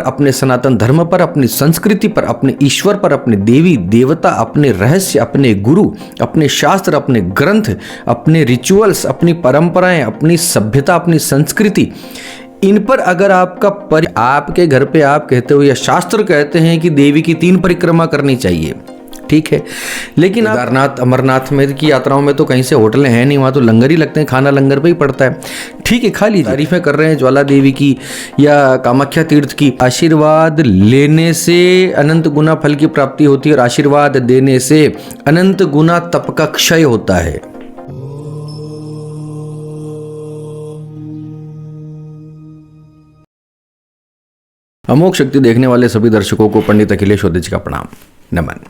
अपने सनातन धर्म पर, अपनी संस्कृति पर, अपने ईश्वर पर, अपने देवी देवता, अपने रहस्य, अपने गुरु, अपने शास्त्र, अपने ग्रंथ, अपने रिचुअल्स, अपनी परंपराएं, अपनी सभ्यता, अपनी संस्कृति, इन पर अगर आपके घर पे आप कहते हो या शास्त्र कहते हैं कि देवी की 3 परिक्रमा करनी चाहिए, ठीक है, लेकिन केदारनाथ अमरनाथ में की यात्राओं में तो कहीं से होटलें हैं नहीं, वहाँ तो लंगर ही लगते हैं, खाना लंगर पे ही पड़ता है, ठीक है, खा लीजिए। तारीफें कर रहे हैं ज्वाला देवी की या कामाख्या तीर्थ की। आशीर्वाद लेने से अनंत गुना फल की प्राप्ति होती है और आशीर्वाद देने से अनंत गुना तप का क्षय होता है। अमोघ शक्ति देखने वाले सभी दर्शकों को पंडित अखिलेश ओदे जी का प्रणाम, नमन।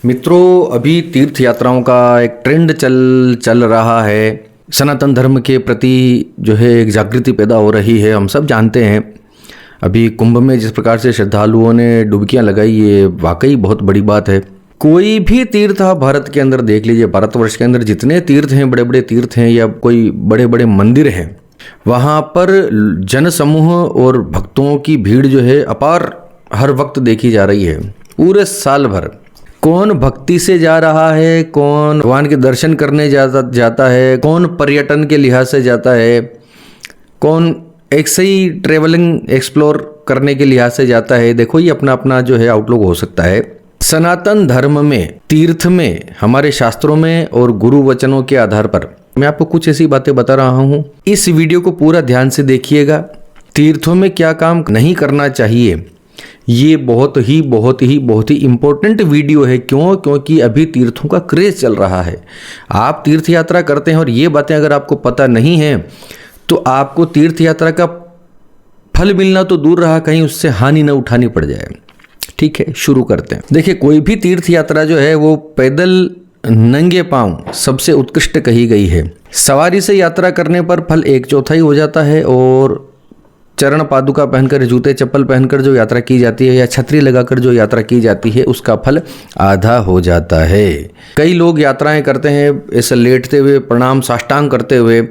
मित्रों, अभी तीर्थ यात्राओं का एक ट्रेंड चल रहा है। सनातन धर्म के प्रति जो है एक जागृति पैदा हो रही है, हम सब जानते हैं। अभी कुंभ में जिस प्रकार से श्रद्धालुओं ने डुबकियां लगाई, ये वाकई बहुत बड़ी बात है। कोई भी तीर्थ आप भारत के अंदर देख लीजिए, भारतवर्ष के अंदर जितने तीर्थ हैं, बड़े बड़े तीर्थ हैं या कोई बड़े बड़े मंदिर हैं, वहाँ पर जनसमूह और भक्तों की भीड़ जो है अपार हर वक्त देखी जा रही है। पूरे साल भर कौन भक्ति से जा रहा है, कौन भगवान के दर्शन करने जाता है, कौन पर्यटन के लिहाज से जाता है, कौन एक सही ट्रेवलिंग एक्सप्लोर करने के लिहाज से जाता है। देखो, ये अपना अपना जो है आउटलुक हो सकता है। सनातन धर्म में, तीर्थ में, हमारे शास्त्रों में और गुरु वचनों के आधार पर मैं आपको कुछ ऐसी बातें बता रहा हूँ। इस वीडियो को पूरा ध्यान से देखिएगा। तीर्थों में क्या काम नहीं करना चाहिए, ये बहुत ही इम्पोर्टेंट वीडियो है। क्यों? क्योंकि अभी तीर्थों का क्रेज चल रहा है। आप तीर्थ यात्रा करते हैं और ये बातें अगर आपको पता नहीं है तो आपको तीर्थ यात्रा का फल मिलना तो दूर रहा, कहीं उससे हानि न उठानी पड़ जाए। ठीक है, शुरू करते हैं। देखिए, कोई भी तीर्थ यात्रा जो है वो पैदल नंगे पांव सबसे उत्कृष्ट कही गई है। सवारी से यात्रा करने पर फल 1/4 हो जाता है और चरण पादुका पहनकर, जूते चप्पल पहनकर जो यात्रा की जाती है या छतरी लगाकर जो यात्रा की जाती है, उसका फल आधा हो जाता है। कई लोग यात्राएं करते हैं ऐसे लेटते हुए, प्रणाम साष्टांग करते हुए,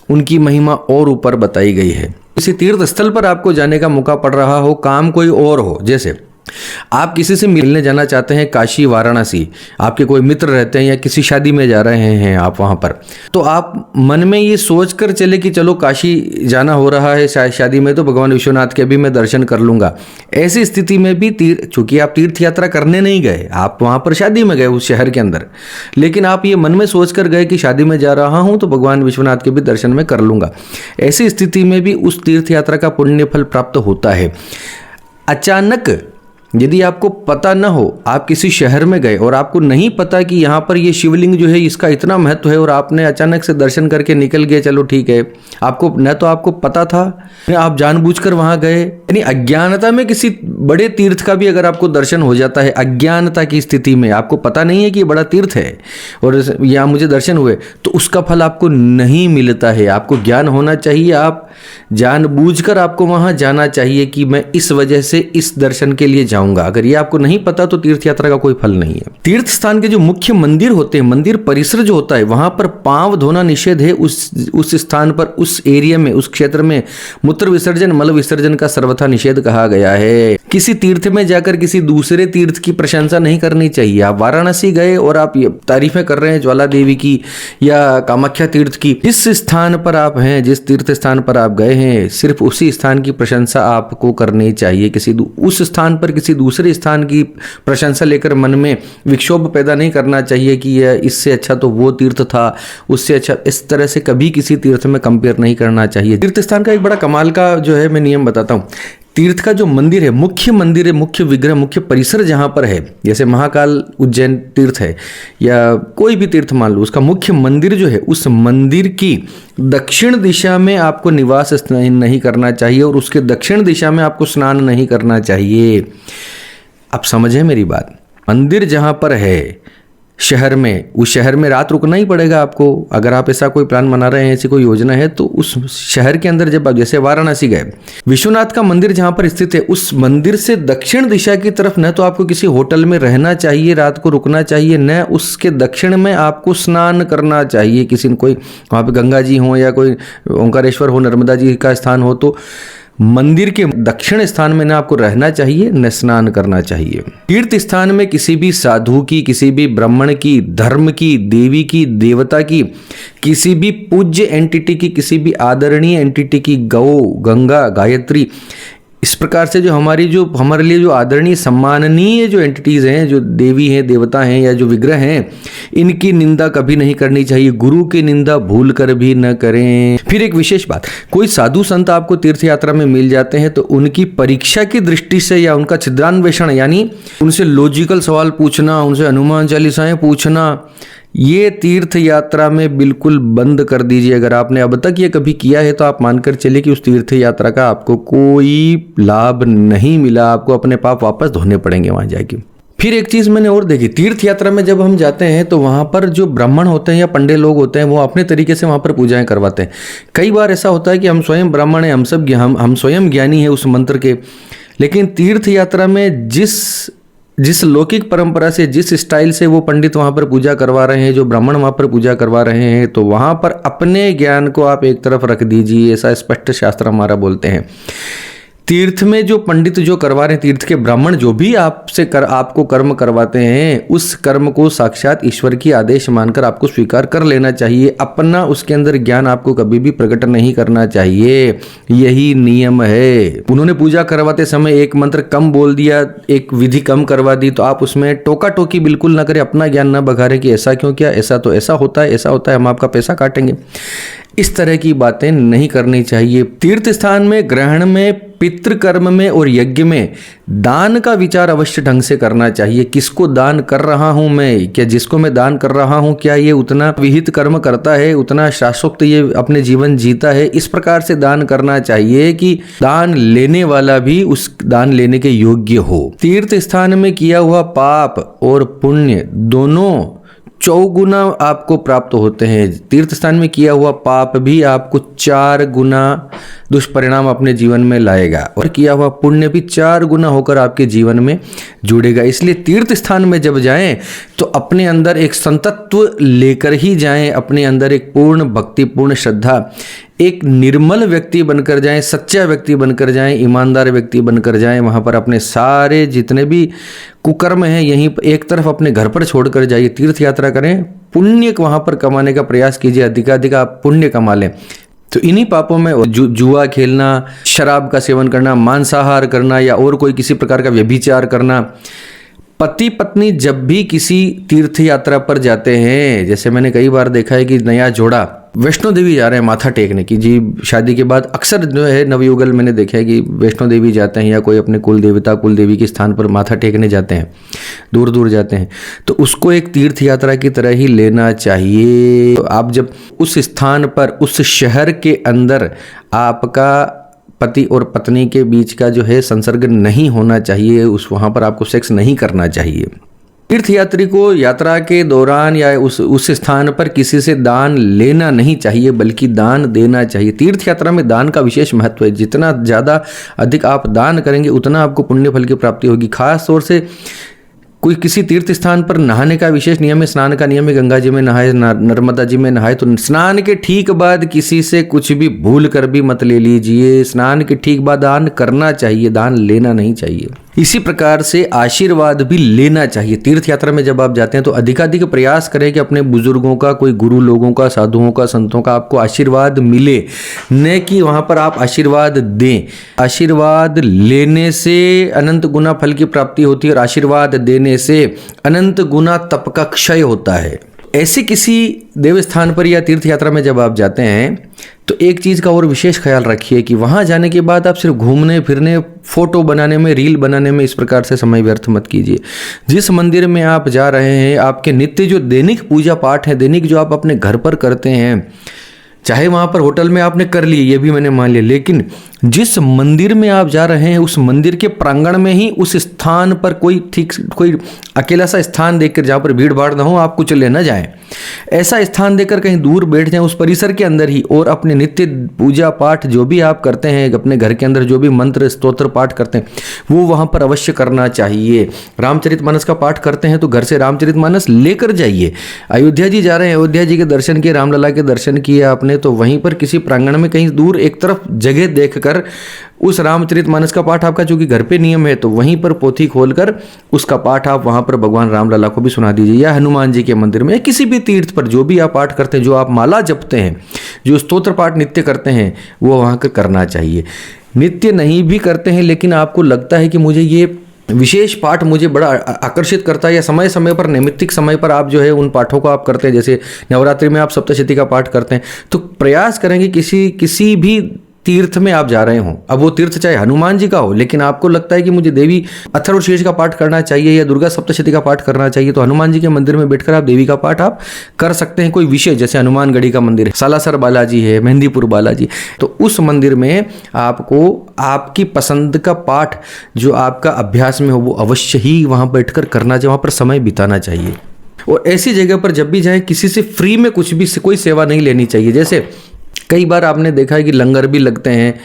उनकी महिमा और ऊपर बताई गई है। किसी तीर्थ स्थल पर आपको जाने का मौका पड़ रहा हो, काम कोई और हो, जैसे आप किसी से मिलने जाना चाहते हैं काशी वाराणसी, आपके कोई मित्र रहते हैं या किसी शादी में जा रहे हैं आप वहां पर, तो आप मन में ये सोच कर चले कि चलो काशी जाना हो रहा है शादी में, तो भगवान विश्वनाथ के भी मैं दर्शन कर लूंगा। ऐसी स्थिति में भी चूंकि आप तीर्थ यात्रा करने नहीं गए, आप वहां पर शादी में गए उस शहर के अंदर, लेकिन आप ये मन में सोच कर गए कि शादी में जा रहा हूं तो भगवान विश्वनाथ के भी दर्शन में कर लूंगा। ऐसी स्थिति में भी उस तीर्थ यात्रा का पुण्य फल प्राप्त होता है। अचानक यदि आपको पता न हो, आप किसी शहर में गए और आपको नहीं पता कि यहाँ पर ये शिवलिंग जो है इसका इतना महत्व है, और आपने अचानक से दर्शन करके निकल गए, चलो ठीक है, आपको न तो आपको पता था, आप जानबूझकर वहाँ गए, यानी अज्ञानता में किसी बड़े तीर्थ का भी अगर आपको दर्शन हो जाता है, अज्ञानता की स्थिति में आपको पता नहीं है कि ये बड़ा तीर्थ है और यहाँ मुझे दर्शन हुए, तो उसका फल आपको नहीं मिलता है। आपको ज्ञान होना चाहिए, आप जानबूझकर आपको वहाँ जाना चाहिए कि मैं इस वजह से इस दर्शन के लिए जाऊंगा। अगर ये आपको नहीं पता तो तीर्थ यात्रा का कोई फल नहीं है। तीर्थ स्थान के जो मुख्य मंदिर होते हैं, मंदिर परिसर जो होता है, वहां पर पांव धोना निषेध है। उस स्थान पर, उस एरिया में, उस क्षेत्र में मूत्र विसर्जन, मल विसर्जन का सर्वथा निषेध कहा गया है। किसी तीर्थ में जाकर किसी दूसरे तीर्थ की प्रशंसा नहीं करनी चाहिए। आप वाराणसी गए और आप ये तारीफें कर रहे हैं ज्वाला देवी की या कामाख्या तीर्थ की, जिस स्थान पर आप हैं, जिस तीर्थ स्थान पर आप गए हैं, सिर्फ उसी स्थान की प्रशंसा आपको करनी चाहिए। उस स्थान पर किसी दूसरे स्थान की प्रशंसा लेकर मन में विक्षोभ पैदा नहीं करना चाहिए कि यह इससे अच्छा तो वो तीर्थ था, उससे अच्छा, इस तरह से कभी किसी तीर्थ में कंपेयर नहीं करना चाहिए। तीर्थ स्थान का एक बड़ा कमाल का जो है मैं नियम बताता हूँ। तीर्थ का जो मंदिर है, मुख्य विग्रह, मुख्य परिसर जहाँ पर है, जैसे महाकाल उज्जैन तीर्थ है या कोई भी तीर्थ मान लो, उसका मुख्य मंदिर जो है, उस मंदिर की दक्षिण दिशा में आपको निवास नहीं करना चाहिए और उसके दक्षिण दिशा में आपको स्नान नहीं करना चाहिए। आप समझे मेरी बात? मंदिर जहाँ पर है शहर में, उस शहर में रात रुकना ही पड़ेगा आपको। अगर आप ऐसा कोई प्लान बना रहे हैं, ऐसी कोई योजना है, तो उस शहर के अंदर जब आप जैसे वाराणसी गए, विश्वनाथ का मंदिर जहां पर स्थित है, उस मंदिर से दक्षिण दिशा की तरफ न तो आपको किसी होटल में रहना चाहिए, रात को रुकना चाहिए, न उसके दक्षिण में आपको स्नान करना चाहिए। किसी कोई वहाँ पे गंगा जी हो या कोई ओंकारेश्वर हो, नर्मदा जी का स्थान हो, तो मंदिर के दक्षिण स्थान में न आपको रहना चाहिए न स्नान करना चाहिए। तीर्थ स्थान में किसी भी साधु की, किसी भी ब्राह्मण की, धर्म की, देवी की, देवता की, किसी भी पूज्य एंटिटी की, किसी भी आदरणीय एंटिटी की, गौ, गंगा, गायत्री, इस प्रकार से जो हमारे लिए जो आदरणीय सम्माननीय जो एंटिटीज हैं, जो देवी हैं, देवता हैं या जो विग्रह हैं, इनकी निंदा कभी नहीं करनी चाहिए। गुरु की निंदा भूल कर भी न करें। फिर एक विशेष बात, कोई साधु संत आपको तीर्थ यात्रा में मिल जाते हैं तो उनकी परीक्षा की दृष्टि से या उनका छिद्रान्वेषण यानी उनसे लॉजिकल सवाल पूछना, उनसे हनुमान चालीसाएं पूछना, ये तीर्थ यात्रा में बिल्कुल बंद कर दीजिए। अगर आपने अब तक ये कभी किया है तो आप मानकर चलिए कि उस तीर्थ यात्रा का आपको कोई लाभ नहीं मिला, आपको अपने पाप वापस धोने पड़ेंगे वहां जाके। फिर एक चीज मैंने और देखी, तीर्थ यात्रा में जब हम जाते हैं तो वहां पर जो ब्राह्मण होते हैं या पंडित लोग होते हैं वो अपने तरीके से वहां पर पूजाएं करवाते हैं। कई बार ऐसा होता है कि हम स्वयं ब्राह्मण हैं, हम स्वयं ज्ञानी हैं उस मंत्र के, लेकिन तीर्थ यात्रा में जिस लौकिक परंपरा से, जिस स्टाइल से वो पंडित वहाँ पर पूजा करवा रहे हैं, जो ब्राह्मण वहाँ पर पूजा करवा रहे हैं, तो वहाँ पर अपने ज्ञान को आप एक तरफ रख दीजिए, ऐसा स्पष्ट शास्त्र हमारा बोलते हैं। तीर्थ में जो पंडित जो करवा रहे हैं, तीर्थ के ब्राह्मण जो भी आपको कर्म करवाते हैं, उस कर्म को साक्षात ईश्वर की आदेश मानकर आपको स्वीकार कर लेना चाहिए। अपना उसके अंदर ज्ञान आपको कभी भी प्रकट नहीं करना चाहिए, यही नियम है। उन्होंने पूजा करवाते समय एक मंत्र कम बोल दिया, एक विधि कम करवा दी, तो आप उसमें टोका टोकी बिल्कुल ना करें, अपना ज्ञान ना बघारें कि ऐसा क्यों किया, ऐसा तो ऐसा होता है, ऐसा होता है, हम आपका पैसा काटेंगे। इस तरह की बातें नहीं करनी चाहिए। तीर्थ स्थान में, ग्रहण में, पितृकर्म में और यज्ञ में दान का विचार अवश्य ढंग से करना चाहिए। किसको दान कर रहा हूं मैं, क्या जिसको मैं दान कर रहा हूं क्या ये उतना विहित कर्म करता है, उतना शाश्वत ये अपने जीवन जीता है, इस प्रकार से दान करना चाहिए कि दान लेने वाला भी उस दान लेने के योग्य हो। तीर्थ स्थान में किया हुआ पाप और पुण्य दोनों चौगुना आपको प्राप्त होते हैं। तीर्थ स्थान में किया हुआ पाप भी आपको 4 गुना दुष्परिणाम अपने जीवन में लाएगा और किया हुआ पुण्य भी 4 गुना होकर आपके जीवन में जुड़ेगा। इसलिए तीर्थ स्थान में जब जाएं तो अपने अंदर एक संतत्व लेकर ही जाएं, अपने अंदर एक पूर्ण भक्ति, पूर्ण श्रद्धा, एक निर्मल व्यक्ति बनकर जाएं, सच्चा व्यक्ति बनकर जाएं, ईमानदार व्यक्ति बनकर जाएं। वहाँ पर अपने सारे जितने भी कुकर्म हैं यहीं एक तरफ अपने घर पर छोड़कर जाइए, तीर्थ यात्रा करें, पुण्य वहाँ पर कमाने का प्रयास कीजिए, अधिकाधिक आप पुण्य कमा लें। तो इन्हीं पापों में जुआ खेलना, शराब का सेवन करना, मांसाहार करना या और कोई किसी प्रकार का व्यभिचार करना। पति पत्नी जब भी किसी तीर्थ यात्रा पर जाते हैं, जैसे मैंने कई बार देखा है कि नया जोड़ा वैष्णो देवी जा रहे हैं माथा टेकने की जी, शादी के बाद अक्सर जो है नवयुगल मैंने देखा है कि वैष्णो देवी जाते हैं या कोई अपने कुल देवता कुल देवी के स्थान पर माथा टेकने जाते हैं, दूर दूर जाते हैं, तो उसको एक तीर्थ यात्रा की तरह ही लेना चाहिए। आप जब उस स्थान पर, उस शहर के अंदर आपका पति और पत्नी के बीच का जो है संसर्ग नहीं होना चाहिए, वहाँ पर आपको सेक्स नहीं करना चाहिए। तीर्थयात्री को यात्रा के दौरान या उस स्थान पर किसी से दान लेना नहीं चाहिए बल्कि दान देना चाहिए। तीर्थ यात्रा में दान का विशेष महत्व है। जितना ज़्यादा अधिक आप दान करेंगे उतना आपको पुण्य फल की प्राप्ति होगी। खास तौर से कोई किसी तीर्थ स्थान पर नहाने का विशेष नियम है, स्नान का नियम है, गंगा जी में नहाए, नर्मदा जी में नहाए, तो स्नान के ठीक बाद किसी से कुछ भी भूल कर भी मत ले लीजिए। स्नान के ठीक बाद दान करना चाहिए, दान लेना नहीं चाहिए। इसी प्रकार से आशीर्वाद भी लेना चाहिए। तीर्थ यात्रा में जब आप जाते हैं तो अधिकाधिक प्रयास करें कि अपने बुजुर्गों का, कोई गुरु लोगों का, साधुओं का, संतों का आपको आशीर्वाद मिले, न कि वहाँ पर आप आशीर्वाद दें। आशीर्वाद लेने से अनंत गुना फल की प्राप्ति होती है और आशीर्वाद देने से अनंत गुना तप का क्षय होता है। ऐसे किसी देवस्थान पर या तीर्थ यात्रा में जब आप जाते हैं तो एक चीज़ का और विशेष ख्याल रखिए कि वहाँ जाने के बाद आप सिर्फ घूमने फिरने, फोटो बनाने में, रील बनाने में इस प्रकार से समय व्यर्थ मत कीजिए। जिस मंदिर में आप जा रहे हैं, आपके नित्य जो दैनिक पूजा पाठ है, दैनिक जो आप अपने घर पर करते हैं, चाहे वहाँ पर होटल में आपने कर लिए, ये भी मैंने मान लिया, लेकिन जिस मंदिर में आप जा रहे हैं उस मंदिर के प्रांगण में ही उस स्थान पर कोई अकेला सा स्थान देखकर जहाँ पर भीड़ भाड़ ना हो, आप कुछ ले ना जाएं। ऐसा स्थान देखकर कहीं दूर बैठ जाएं उस परिसर के अंदर ही, और अपने नित्य पूजा पाठ जो भी आप करते हैं, अपने घर के अंदर जो भी मंत्र स्तोत्र पाठ करते हैं वो वहाँ पर अवश्य करना चाहिए। रामचरितमानस का पाठ करते हैं तो घर से रामचरितमानस लेकर जाइए। अयोध्या जी जा रहे हैं, अयोध्या जी के दर्शन किए, रामलला के दर्शन किए आपने, तो वहीं पर किसी प्रांगण में कहीं दूर एक तरफ जगह देखकर उस रामचरितमानस का पाठ आपका, चूंकि घर पे नियम है, तो वहीं पर पोथी खोलकर उसका पाठ आप वहां पर भगवान रामलला को भी सुना दीजिए, या हनुमान जी के मंदिर में, या किसी भी तीर्थ पर जो भी आप पाठ करते हैं, जो आप माला जपते हैं, जो स्तोत्र पाठ नित्य करते हैं, वो वहां का करना चाहिए। नित्य नहीं भी करते हैं लेकिन आपको लगता है कि मुझे ये विशेष पाठ मुझे बड़ा आकर्षित करता है, या समय समय पर नैमित्तिक समय पर आप जो है उन पाठों को आप करते हैं, जैसे नवरात्रि में आप सप्तशती का पाठ करते हैं, तो प्रयास करेंगे किसी भी तीर्थ में आप जा रहे हो, अब वो तीर्थ चाहे हनुमान जी का हो, लेकिन आपको लगता है कि मुझे देवी अथर्वशीर्ष का पाठ करना चाहिए या दुर्गा सप्तशती का पाठ करना चाहिए, तो हनुमान जी के मंदिर में बैठकर आप देवी का पाठ आप कर सकते हैं। कोई विषय, जैसे हनुमानगढ़ी का मंदिर है, सालासर बालाजी है, मेहंदीपुर बालाजी, तो उस मंदिर में आपको आपकी पसंद का पाठ जो आपका अभ्यास में हो वो अवश्य ही वहां बैठकर करना चाहिए, वहां पर समय बिताना चाहिए। और ऐसी जगह पर जब भी जाए किसी से फ्री में कुछ भी कोई सेवा नहीं लेनी चाहिए। जैसे कई बार आपने देखा है कि लंगर भी लगते हैं,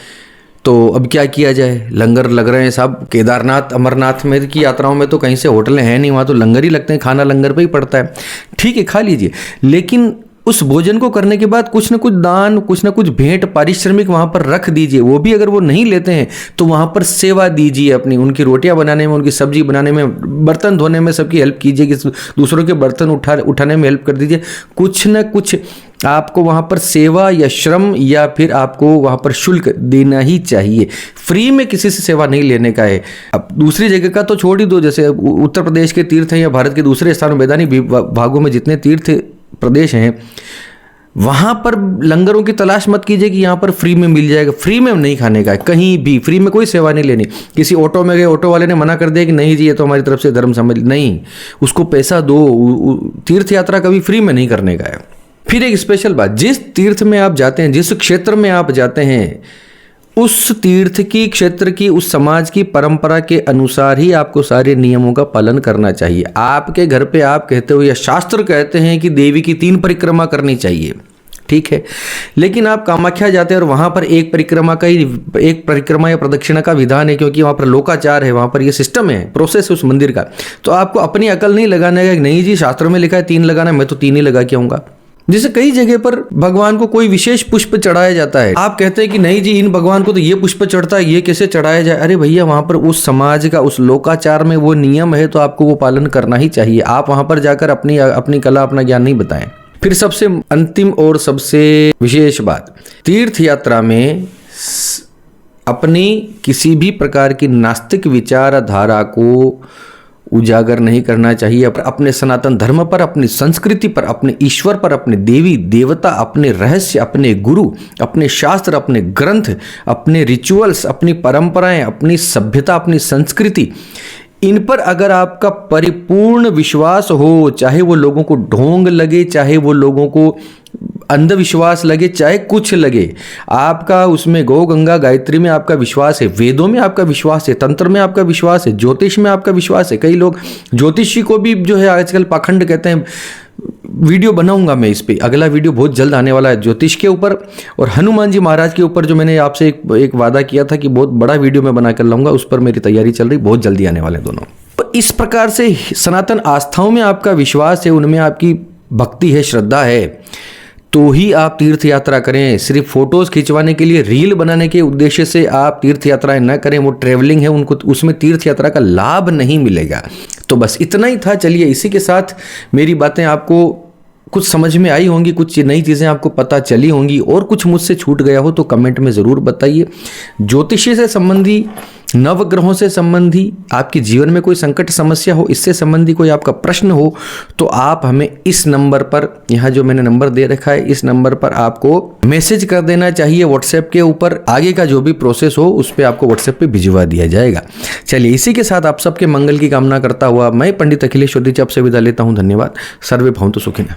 तो अब क्या किया जाए, लंगर लग रहे हैं साहब, केदारनाथ अमरनाथ में की यात्राओं में तो कहीं से होटलें हैं नहीं, वहाँ तो लंगर ही लगते हैं, खाना लंगर पे ही पड़ता है, ठीक है खा लीजिए, लेकिन उस भोजन को करने के बाद कुछ ना कुछ दान, कुछ ना कुछ भेंट पारिश्रमिक वहाँ पर रख दीजिए। वो भी अगर वो नहीं लेते हैं तो वहाँ पर सेवा दीजिए अपनी, उनकी रोटियां बनाने में, उनकी सब्जी बनाने में, बर्तन धोने में सबकी हेल्प कीजिए, कि दूसरों के बर्तन उठाने में हेल्प कर दीजिए। कुछ ना कुछ आपको वहाँ पर सेवा या श्रम या फिर आपको वहाँ पर शुल्क देना ही चाहिए, फ्री में किसी से सेवा नहीं लेने का है। अब दूसरी जगह का तो छोड़ ही दो, जैसे उत्तर प्रदेश के तीर्थ हैं या भारत के दूसरे स्थानों मैदानी भागों में जितने तीर्थ प्रदेश हैं, वहां पर लंगरों की तलाश मत कीजिए कि यहाँ पर फ्री में मिल जाएगा। फ्री में नहीं खाने का है, कहीं भी फ्री में कोई सेवा नहीं लेनी। किसी ऑटो में गए, ऑटो वाले ने मना कर दिया कि नहीं जी ये तो हमारी तरफ से धर्म समझ, नहीं, उसको पैसा दो। तीर्थ यात्रा कभी फ्री में नहीं करने का है। फिर एक स्पेशल बात, जिस तीर्थ में आप जाते हैं, जिस क्षेत्र में आप जाते हैं, उस तीर्थ की, क्षेत्र की, उस समाज की परंपरा के अनुसार ही आपको सारे नियमों का पालन करना चाहिए। आपके घर पे आप कहते हो या शास्त्र कहते हैं कि देवी की 3 परिक्रमा करनी चाहिए, ठीक है, लेकिन आप कामाख्या जाते हैं और वहां पर एक परिक्रमा या प्रदक्षिणा का विधान है, क्योंकि वहां पर लोकाचार है, वहां पर ये सिस्टम है, प्रोसेस है उस मंदिर का, तो आपको अपनी अकल नहीं लगाने का, नहीं जी शास्त्रों में लिखा है 3 लगाना, मैं तो 3 ही लगा के आऊंगा। जैसे कई जगह पर भगवान को कोई विशेष पुष्प चढ़ाया जाता है, आप कहते हैं कि नहीं जी इन भगवान को तो ये पुष्प चढ़ता है, ये कैसे चढ़ाया जाए। अरे भैया, वहां पर उस समाज का, उस लोकाचार में वो नियम है, तो आपको वो पालन करना ही चाहिए। आप वहां पर जाकर अपनी कला, अपना ज्ञान नहीं बताएं। फिर सबसे अंतिम और सबसे विशेष बात, तीर्थ यात्रा में अपनी किसी भी प्रकार की नास्तिक विचारधारा को उजागर नहीं करना चाहिए। अपने सनातन धर्म पर, अपनी संस्कृति पर, अपने ईश्वर पर, अपने देवी देवता, अपने रहस्य, अपने गुरु, अपने शास्त्र, अपने ग्रंथ, अपने रिचुअल्स, अपनी परंपराएं, अपनी सभ्यता, अपनी संस्कृति, इन पर अगर आपका परिपूर्ण विश्वास हो, चाहे वो लोगों को ढोंग लगे, चाहे वो लोगों को अंधविश्वास लगे, चाहे कुछ लगे, आपका उसमें गौ गंगा गायत्री में आपका विश्वास है, वेदों में आपका विश्वास है, तंत्र में आपका विश्वास है, ज्योतिष में आपका विश्वास है। कई लोग ज्योतिषी को भी जो है आजकल पाखंड कहते हैं। वीडियो बनाऊंगा मैं इस पे, अगला वीडियो बहुत जल्द आने वाला है ज्योतिष के ऊपर और हनुमान जी महाराज के ऊपर, जो मैंने आपसे एक वादा किया था कि बहुत बड़ा वीडियो मैं बना कर लाऊंगा, उस पर मेरी तैयारी चल रही, बहुत जल्दी आने वाले दोनों। तो इस प्रकार से सनातन आस्थाओं में आपका विश्वास है, उनमें आपकी भक्ति है, श्रद्धा है, तो ही आप तीर्थ यात्रा करें। सिर्फ फोटोज खिंचवाने के लिए, रील बनाने के उद्देश्य से आप तीर्थ यात्राएं न करें। वो ट्रेवलिंग है, उनको उसमें तीर्थ यात्रा का लाभ नहीं मिलेगा। तो बस इतना ही था। चलिए, इसी के साथ मेरी बातें आपको कुछ समझ में आई होंगी, कुछ नई चीज़ें आपको पता चली होंगी, और कुछ मुझसे छूट गया हो तो कमेंट में ज़रूर बताइए। ज्योतिषी से संबंधी, नवग्रहों से संबंधी, आपके जीवन में कोई संकट समस्या हो, इससे संबंधी कोई आपका प्रश्न हो, तो आप हमें इस नंबर पर, यहाँ जो मैंने नंबर दे रखा है, इस नंबर पर आपको मैसेज कर देना चाहिए व्हाट्सएप के ऊपर। आगे का जो भी प्रोसेस हो उस पर आपको व्हाट्सएप पे भिजवा दिया जाएगा। चलिए, इसी के साथ आप सबके मंगल की कामना करता हुआ मैं पंडित अखिलेश चौधरी आपसे विदा लेता हूँ। धन्यवाद। सर्वे भवन्तु सुखिनः।